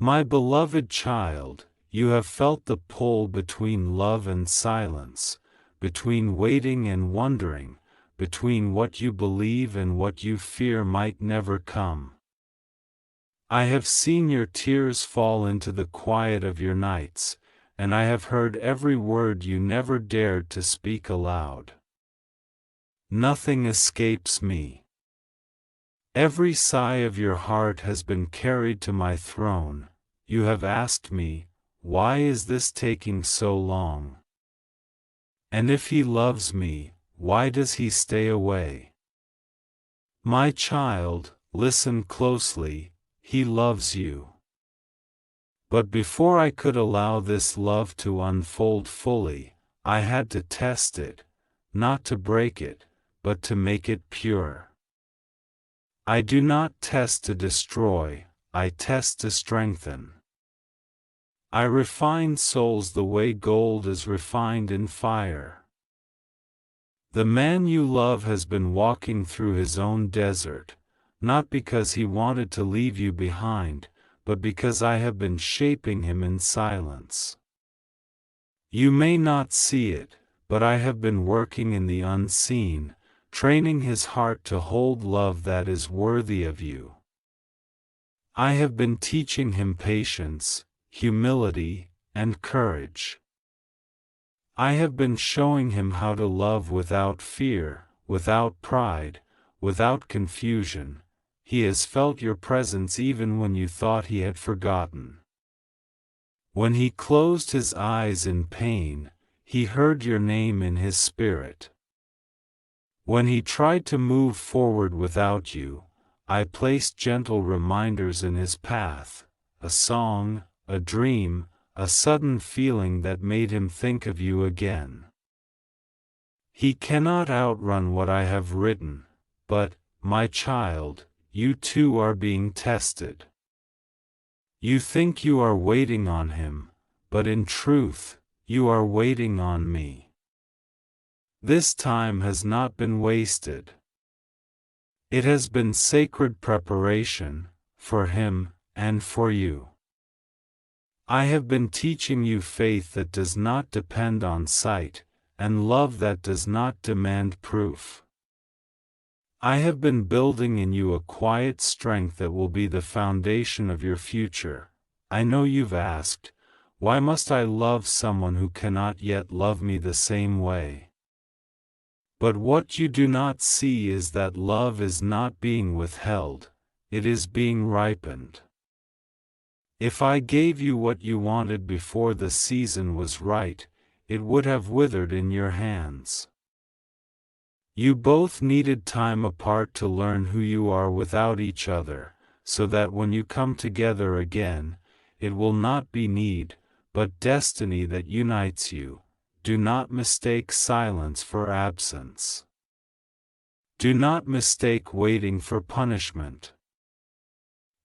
My beloved child, you have felt the pull between love and silence, between waiting and wondering, between what you believe and what you fear might never come. I have seen your tears fall into the quiet of your nights, and I have heard every word you never dared to speak aloud. Nothing escapes me. Every sigh of your heart has been carried to my throne. You have asked me, why is this taking so long? And if he loves me, why does he stay away? My child, listen closely, he loves you. But before I could allow this love to unfold fully, I had to test it, not to break it, but to make it pure. I do not test to destroy, I test to strengthen. I refine souls the way gold is refined in fire. The man you love has been walking through his own desert, not because he wanted to leave you behind, but because I have been shaping him in silence. You may not see it, but I have been working in the unseen, training his heart to hold love that is worthy of you. I have been teaching him patience, humility, and courage. I have been showing him how to love without fear, without pride, without confusion. He has felt your presence even when you thought he had forgotten. When he closed his eyes in pain, he heard your name in his spirit. When he tried to move forward without you, I placed gentle reminders in his path, a song, a dream, a sudden feeling that made him think of you again. He cannot outrun what I have written, but, my child, you too are being tested. You think you are waiting on him, but in truth, you are waiting on me. This time has not been wasted. It has been sacred preparation, for him, and for you. I have been teaching you faith that does not depend on sight, and love that does not demand proof. I have been building in you a quiet strength that will be the foundation of your future. I know you've asked, why must I love someone who cannot yet love me the same way? But what you do not see is that love is not being withheld, it is being ripened. If I gave you what you wanted before the season was right, it would have withered in your hands. You both needed time apart to learn who you are without each other, so that when you come together again, it will not be need, but destiny that unites you. Do not mistake silence for absence. Do not mistake waiting for punishment.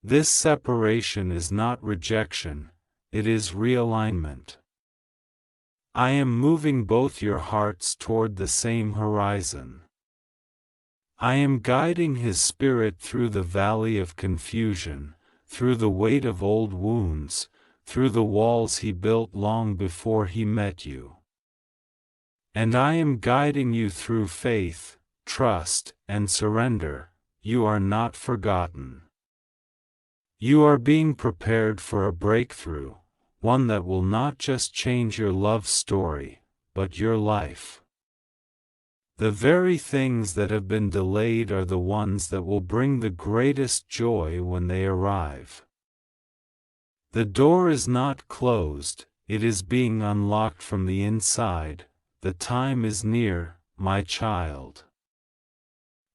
This separation is not rejection, it is realignment. I am moving both your hearts toward the same horizon. I am guiding his spirit through the valley of confusion, through the weight of old wounds, through the walls he built long before he met you. And I am guiding you through faith, trust, and surrender. You are not forgotten. You are being prepared for a breakthrough, one that will not just change your love story, but your life. The very things that have been delayed are the ones that will bring the greatest joy when they arrive. The door is not closed, it is being unlocked from the inside. The time is near, my child.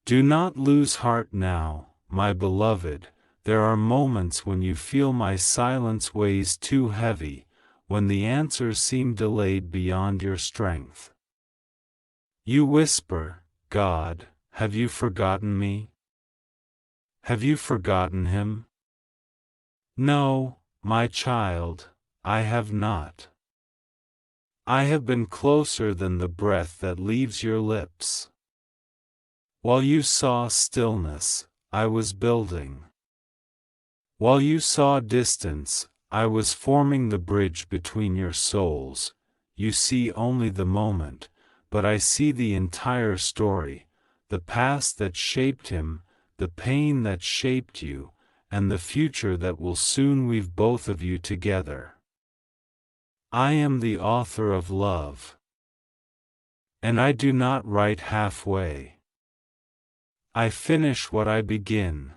Do not lose heart now, my beloved. There are moments when you feel my silence weighs too heavy, when the answers seem delayed beyond your strength. You whisper, God, have you forgotten me? Have you forgotten him? No, my child, I have not. I have been closer than the breath that leaves your lips. While you saw stillness, I was building. While you saw distance, I was forming the bridge between your souls. You see only the moment, but I see the entire story, the past that shaped him, the pain that shaped you, and the future that will soon weave both of you together. I am the author of love. And I do not write halfway. I finish what I begin.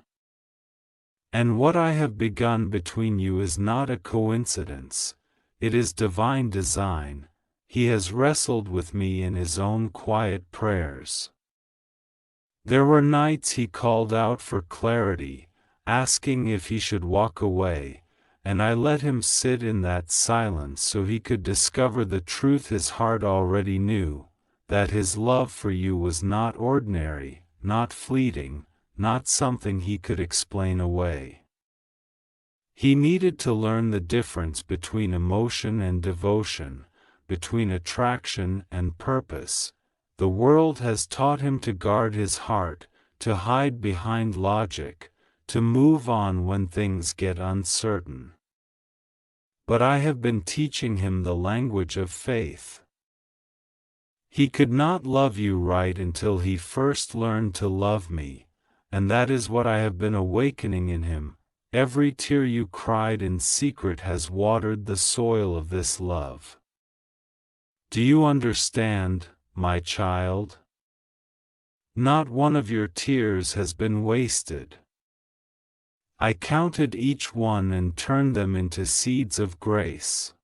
And what I have begun between you is not a coincidence, it is divine design. He has wrestled with me in his own quiet prayers. There were nights he called out for clarity, asking if he should walk away, and I let him sit in that silence so he could discover the truth his heart already knew, that his love for you was not ordinary, not fleeting, not something he could explain away. He needed to learn the difference between emotion and devotion, between attraction and purpose. The world has taught him to guard his heart, to hide behind logic, to move on when things get uncertain. But I have been teaching him the language of faith. He could not love you right until he first learned to love me, and that is what I have been awakening in him. Every tear you cried in secret has watered the soil of this love. Do you understand, my child? Not one of your tears has been wasted. I counted each one and turned them into seeds of grace.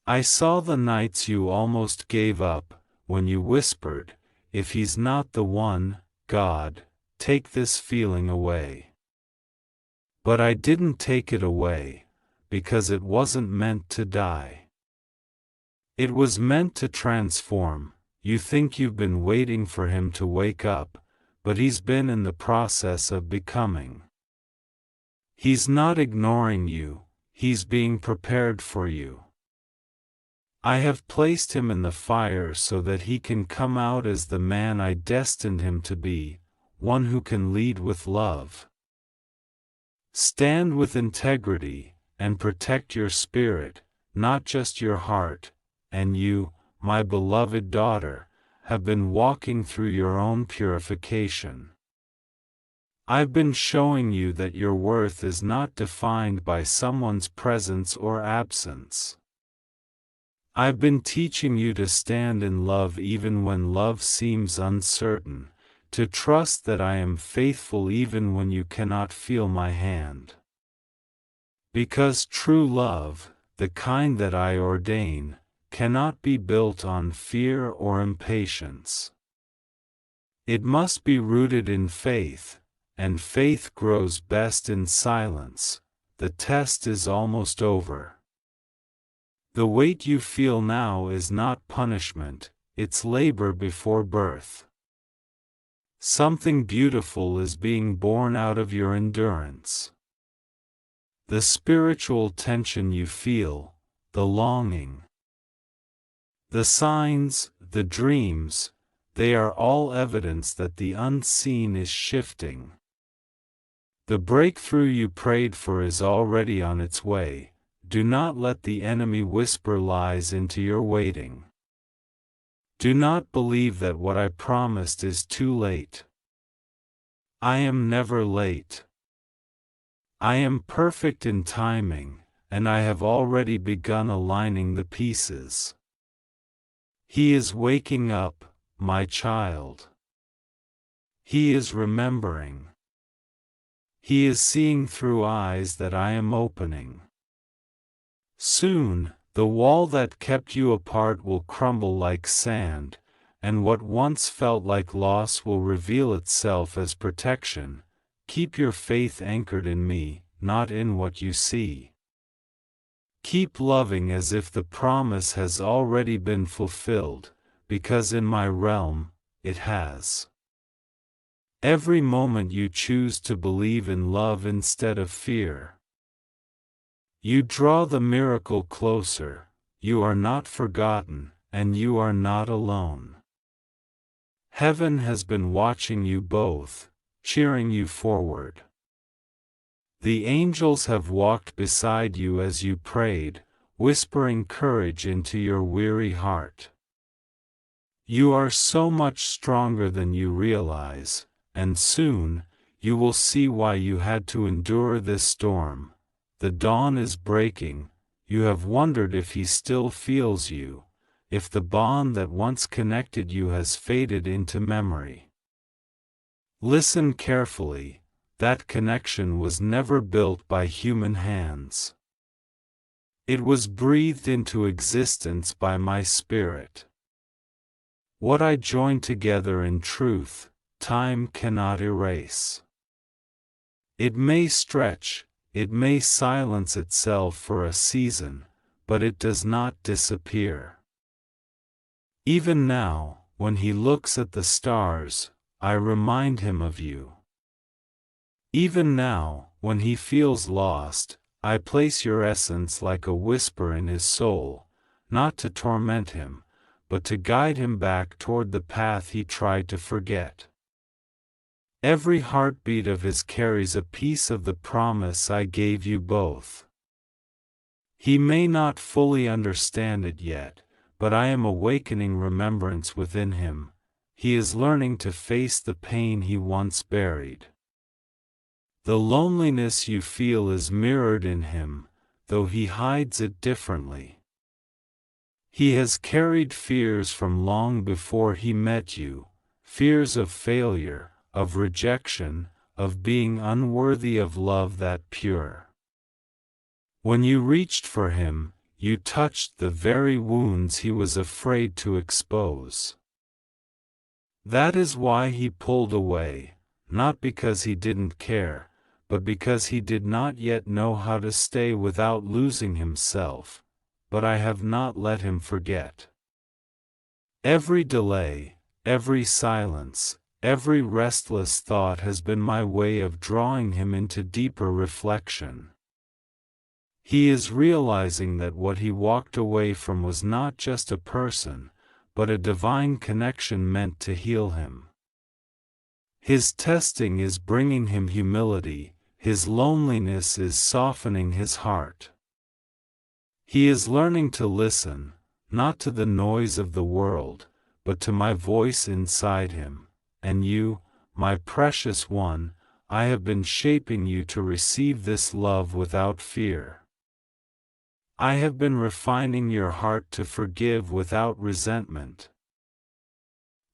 I saw the nights you almost gave up, when you whispered, "If he's not the one, God, take this feeling away." But I didn't take it away, because it wasn't meant to die. It was meant to transform. You think you've been waiting for him to wake up, but he's been in the process of becoming. He's not ignoring you, he's being prepared for you. I have placed him in the fire so that he can come out as the man I destined him to be, one who can lead with love. Stand with integrity, and protect your spirit, not just your heart, and you, my beloved daughter, have been walking through your own purification. I've been showing you that your worth is not defined by someone's presence or absence. I've been teaching you to stand in love even when love seems uncertain, to trust that I am faithful even when you cannot feel my hand. Because true love, the kind that I ordain, cannot be built on fear or impatience. It must be rooted in faith, and faith grows best in silence. The test is almost over. The weight you feel now is not punishment, it's labor before birth. Something beautiful is being born out of your endurance. The spiritual tension you feel, the longing, the signs, the dreams, they are all evidence that the unseen is shifting. The breakthrough you prayed for is already on its way. Do not let the enemy whisper lies into your waiting. Do not believe that what I promised is too late. I am never late. I am perfect in timing, and I have already begun aligning the pieces. He is waking up, my child. He is remembering. He is seeing through eyes that I am opening. Soon, the wall that kept you apart will crumble like sand, and what once felt like loss will reveal itself as protection. Keep your faith anchored in me, not in what you see. Keep loving as if the promise has already been fulfilled, because in my realm, it has. Every moment you choose to believe in love instead of fear, you draw the miracle closer. You are not forgotten, and you are not alone. Heaven has been watching you both, cheering you forward. The angels have walked beside you as you prayed, whispering courage into your weary heart. You are so much stronger than you realize, and soon, you will see why you had to endure this storm. The dawn is breaking. You have wondered if he still feels you, if the bond that once connected you has faded into memory. Listen carefully. That connection was never built by human hands. It was breathed into existence by my spirit. What I joined together in truth, time cannot erase. It may stretch, it may silence itself for a season, but it does not disappear. Even now, when he looks at the stars, I remind him of you. Even now, when he feels lost, I place your essence like a whisper in his soul, not to torment him, but to guide him back toward the path he tried to forget. Every heartbeat of his carries a piece of the promise I gave you both. He may not fully understand it yet, but I am awakening remembrance within him. He is learning to face the pain he once buried. The loneliness you feel is mirrored in him, though he hides it differently. He has carried fears from long before he met you, fears of failure, of rejection, of being unworthy of love that pure. When you reached for him, you touched the very wounds he was afraid to expose. That is why he pulled away, not because he didn't care, but because he did not yet know how to stay without losing himself. But I have not let him forget. Every delay, every silence, every restless thought has been my way of drawing him into deeper reflection. He is realizing that what he walked away from was not just a person, but a divine connection meant to heal him. His testing is bringing him humility, his loneliness is softening his heart. He is learning to listen, not to the noise of the world, but to my voice inside him. And you, my precious one, I have been shaping you to receive this love without fear. I have been refining your heart to forgive without resentment,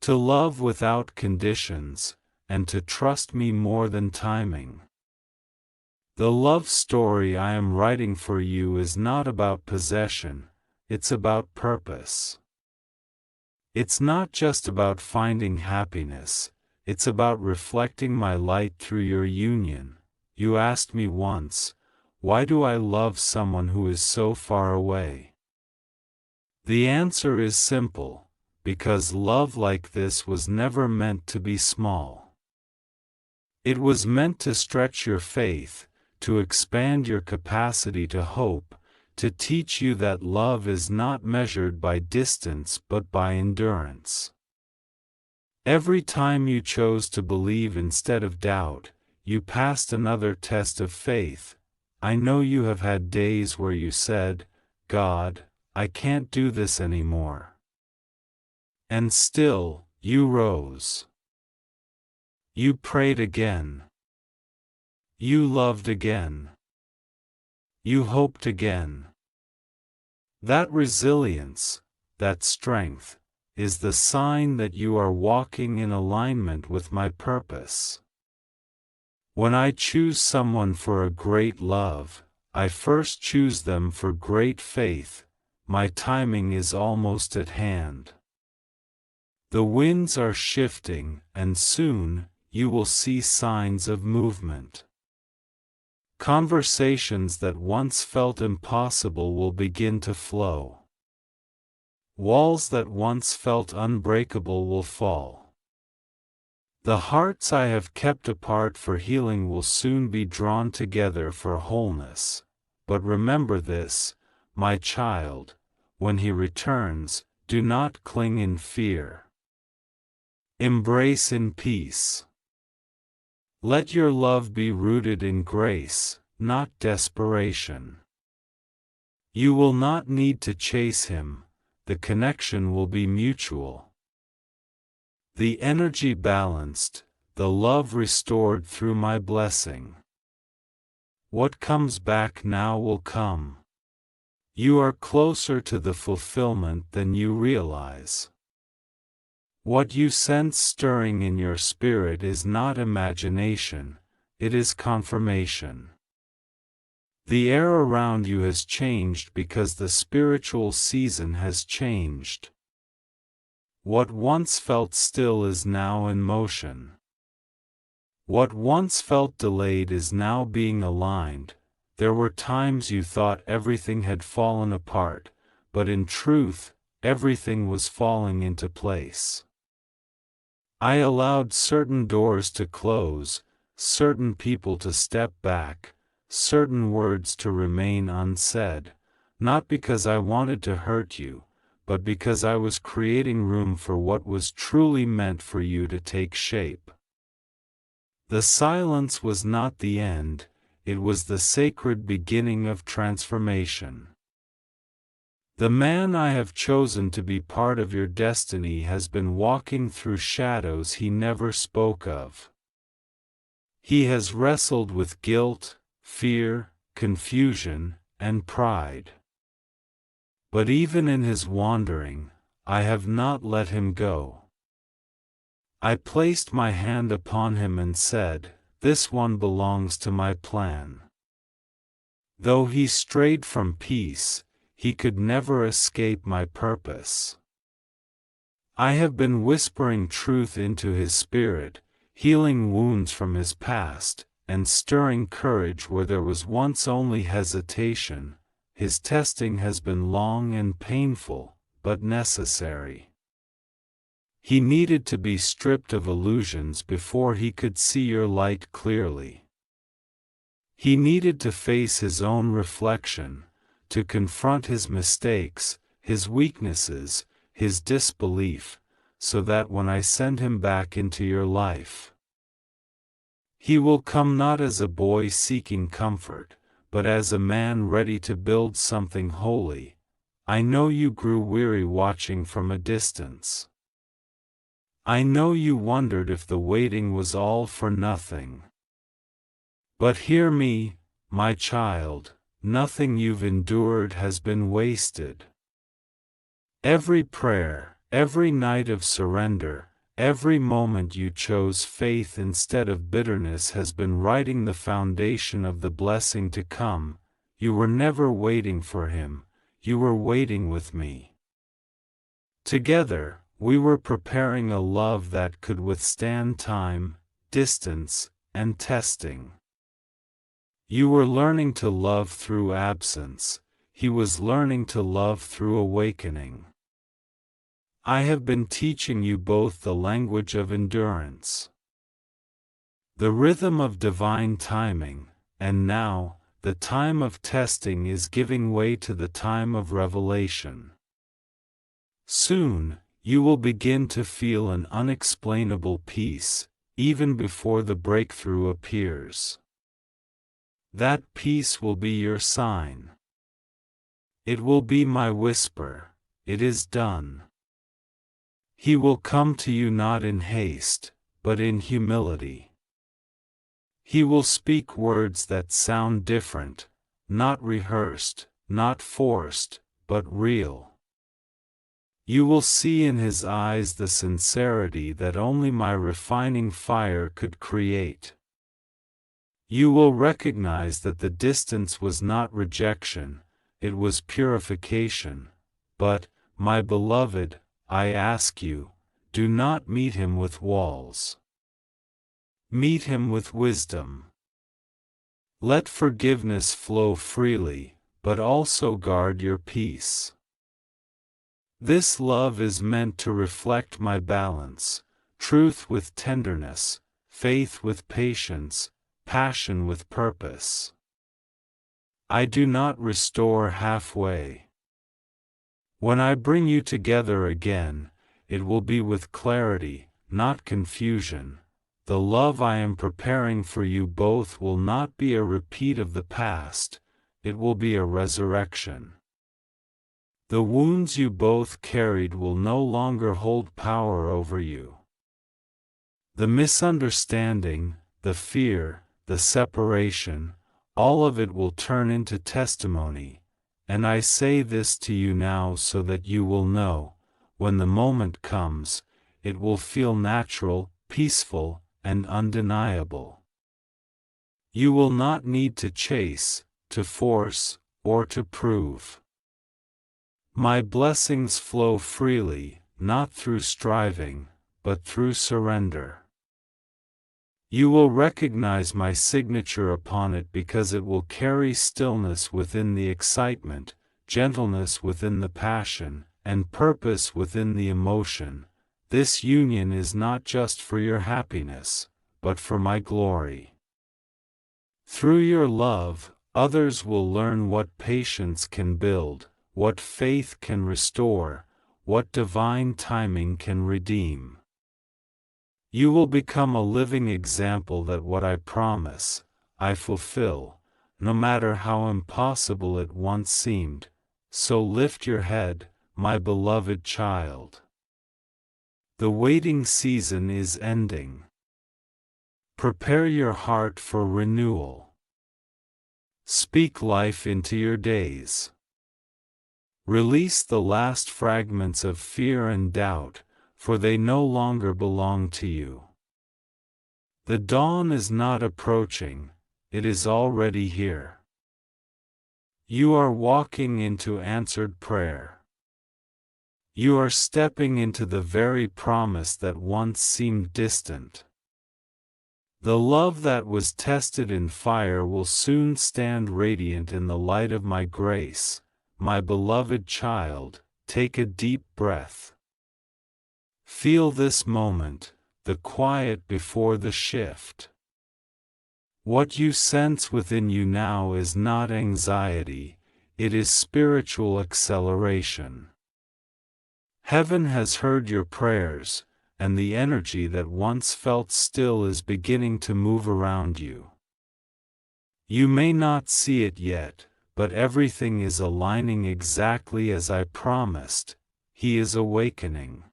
to love without conditions, and to trust me more than timing. The love story I am writing for you is not about possession, it's about purpose. It's not just about finding happiness, it's about reflecting my light through your union. You asked me once, why do I love someone who is so far away? The answer is simple, because love like this was never meant to be small. It was meant to stretch your faith, to expand your capacity to hope, to teach you that love is not measured by distance but by endurance. Every time you chose to believe instead of doubt, you passed another test of faith. I know you have had days where you said, God, I can't do this anymore. And still, you rose. You prayed again. You loved again. You hoped again. That resilience, that strength, is the sign that you are walking in alignment with my purpose. When I choose someone for a great love, I first choose them for great faith. My timing is almost at hand. The winds are shifting, and soon, you will see signs of movement. Conversations that once felt impossible will begin to flow. Walls that once felt unbreakable will fall. The hearts I have kept apart for healing will soon be drawn together for wholeness. But remember this, my child, when he returns, do not cling in fear. Embrace in peace. Let your love be rooted in grace, not desperation. You will not need to chase him, the connection will be mutual. The energy balanced, the love restored through my blessing. What comes back now will come. You are closer to the fulfillment than you realize. What you sense stirring in your spirit is not imagination, it is confirmation. The air around you has changed because the spiritual season has changed. What once felt still is now in motion. What once felt delayed is now being aligned. There were times you thought everything had fallen apart, but in truth, everything was falling into place. I allowed certain doors to close, certain people to step back, certain words to remain unsaid, not because I wanted to hurt you, but because I was creating room for what was truly meant for you to take shape. The silence was not the end, it was the sacred beginning of transformation. The man I have chosen to be part of your destiny has been walking through shadows he never spoke of. He has wrestled with guilt, fear, confusion, and pride. But even in his wandering, I have not let him go. I placed my hand upon him and said, "This one belongs to my plan." Though he strayed from peace, he could never escape my purpose. I have been whispering truth into his spirit, healing wounds from his past, and stirring courage where there was once only hesitation. His testing has been long and painful, but necessary. He needed to be stripped of illusions before he could see your light clearly. He needed to face his own reflection, to confront his mistakes, his weaknesses, his disbelief, so that when I send him back into your life, he will come not as a boy seeking comfort, but as a man ready to build something holy. I know you grew weary watching from a distance. I know you wondered if the waiting was all for nothing. But hear me, my child, nothing you've endured has been wasted. Every prayer, every night of surrender, every moment you chose faith instead of bitterness has been writing the foundation of the blessing to come. You were never waiting for him, you were waiting with me. Together, we were preparing a love that could withstand time, distance, and testing. You were learning to love through absence, he was learning to love through awakening. I have been teaching you both the language of endurance, the rhythm of divine timing, and now, the time of testing is giving way to the time of revelation. Soon, you will begin to feel an unexplainable peace, even before the breakthrough appears. That peace will be your sign. It will be my whisper, "It is done." He will come to you not in haste, but in humility. He will speak words that sound different, not rehearsed, not forced, but real. You will see in his eyes the sincerity that only my refining fire could create. You will recognize that the distance was not rejection, it was purification. But, my beloved, I ask you, do not meet him with walls. Meet him with wisdom. Let forgiveness flow freely, but also guard your peace. This love is meant to reflect my balance, truth with tenderness, faith with patience, passion with purpose. I do not restore halfway. When I bring you together again, it will be with clarity, not confusion. the love I am preparing for you both will not be a repeat of the past, it will be a resurrection. The wounds you both carried will no longer hold power over you. The misunderstanding, the fear, the separation, all of it will turn into testimony, and I say this to you now so that you will know, when the moment comes, it will feel natural, peaceful, and undeniable. You will not need to chase, to force, or to prove. My blessings flow freely, not through striving, but through surrender. You will recognize my signature upon it because it will carry stillness within the excitement, gentleness within the passion, and purpose within the emotion. This union is not just for your happiness, but for my glory. Through your love, others will learn what patience can build, what faith can restore, what divine timing can redeem. You will become a living example that what I promise, I fulfill, no matter how impossible it once seemed. So lift your head, my beloved child. The waiting season is ending. Prepare your heart for renewal. Speak life into your days. Release the last fragments of fear and doubt, for they no longer belong to you. The dawn is not approaching, it is already here. You are walking into answered prayer. You are stepping into the very promise that once seemed distant. The love that was tested in fire will soon stand radiant in the light of my grace. My beloved child, take a deep breath. Feel this moment, the quiet before the shift. What you sense within you now is not anxiety, it is spiritual acceleration. Heaven has heard your prayers, and the energy that once felt still is beginning to move around you. You may not see it yet, but everything is aligning exactly as I promised. He is awakening.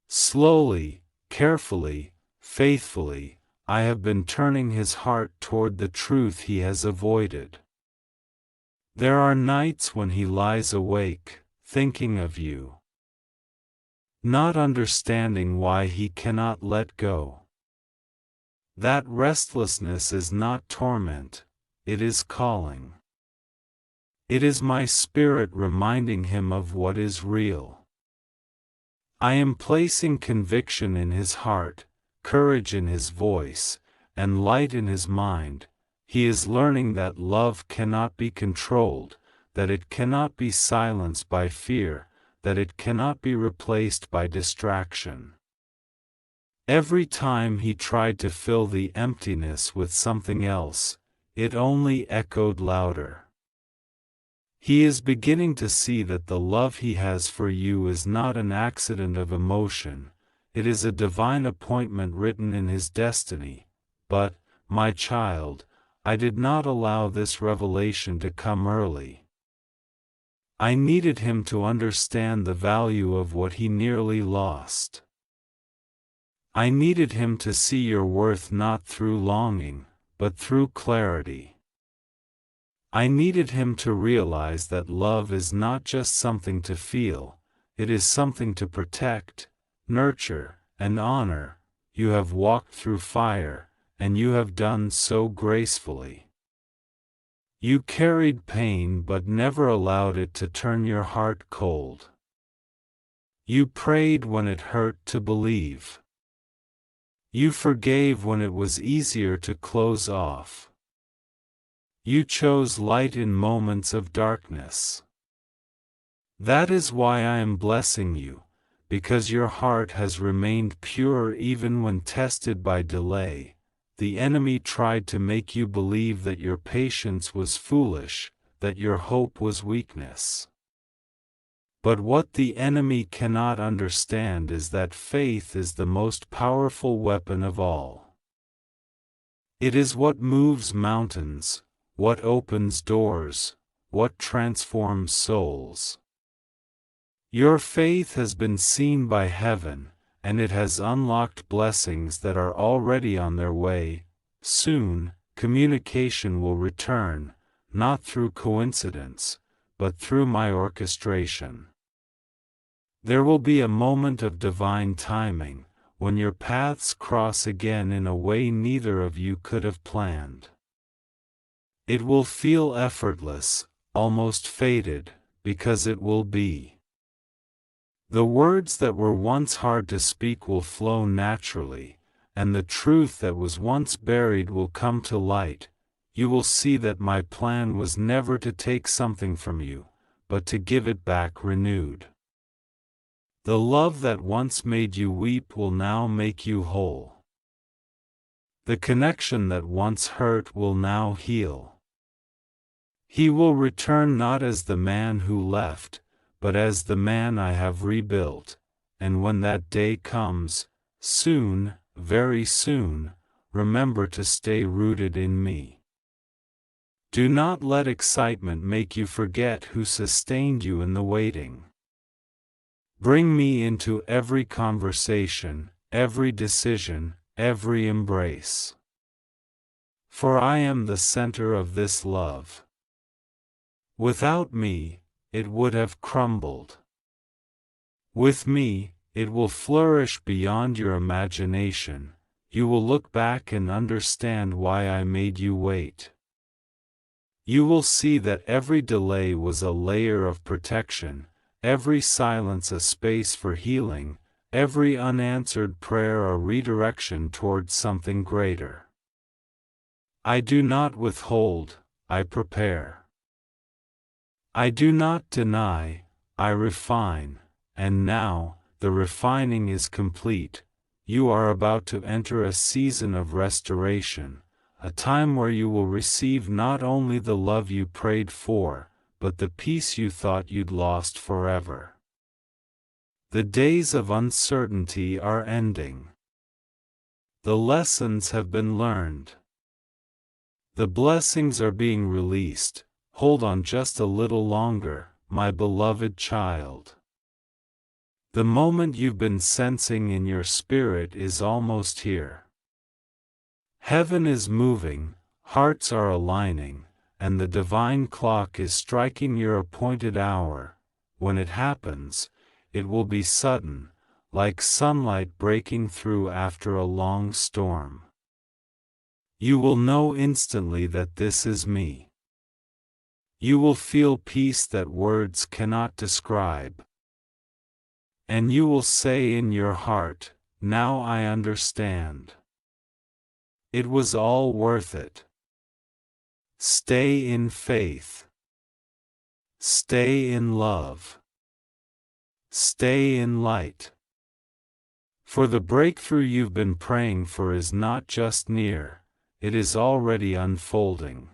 Slowly, carefully, faithfully, I have been turning his heart toward the truth he has avoided. There are nights when he lies awake, thinking of you, not understanding why he cannot let go. That restlessness is not torment, it is calling. It is my spirit reminding him of what is real. I am placing conviction in his heart, courage in his voice, and light in his mind. He is learning that love cannot be controlled, that it cannot be silenced by fear, that it cannot be replaced by distraction. Every time he tried to fill the emptiness with something else, it only echoed louder. He is beginning to see that the love he has for you is not an accident of emotion, it is a divine appointment written in his destiny. But, my child, I did not allow this revelation to come early. I needed him to understand the value of what he nearly lost. I needed him to see your worth not through longing, but through clarity. I needed him to realize that love is not just something to feel, it is something to protect, nurture, and honor. You have walked through fire, and you have done so gracefully. You carried pain but never allowed it to turn your heart cold. You prayed when it hurt to believe. You forgave when it was easier to close off. You chose light in moments of darkness. That is why I am blessing you, because your heart has remained pure even when tested by delay. The enemy tried to make you believe that your patience was foolish, that your hope was weakness. But what the enemy cannot understand is that faith is the most powerful weapon of all. It is what moves mountains, what opens doors, what transforms souls. Your faith has been seen by heaven, and it has unlocked blessings that are already on their way. Soon, communication will return, not through coincidence, but through my orchestration. There will be a moment of divine timing, when your paths cross again in a way neither of you could have planned. It will feel effortless, almost fated, because it will be. The words that were once hard to speak will flow naturally, and the truth that was once buried will come to light. You will see that my plan was never to take something from you, but to give it back renewed. The love that once made you weep will now make you whole. The connection that once hurt will now heal. He will return not as the man who left, but as the man I have rebuilt, and when that day comes, soon, very soon, remember to stay rooted in me. Do not let excitement make you forget who sustained you in the waiting. Bring me into every conversation, every decision, every embrace. For I am the center of this love. Without me, it would have crumbled. With me, it will flourish beyond your imagination. You will look back and understand why I made you wait. You will see that every delay was a layer of protection, every silence a space for healing, every unanswered prayer a redirection towards something greater. I do not withhold, I prepare. I do not deny, I refine, and now, the refining is complete. You are about to enter a season of restoration, a time where you will receive not only the love you prayed for, but the peace you thought you'd lost forever. The days of uncertainty are ending. The lessons have been learned. The blessings are being released. Hold on just a little longer, my beloved child. The moment you've been sensing in your spirit is almost here. Heaven is moving, hearts are aligning, and the divine clock is striking your appointed hour. When it happens, it will be sudden, like sunlight breaking through after a long storm. You will know instantly that this is me. You will feel peace that words cannot describe. And you will say in your heart, now I understand. It was all worth it. Stay in faith. Stay in love. Stay in light. For the breakthrough you've been praying for is not just near, it is already unfolding.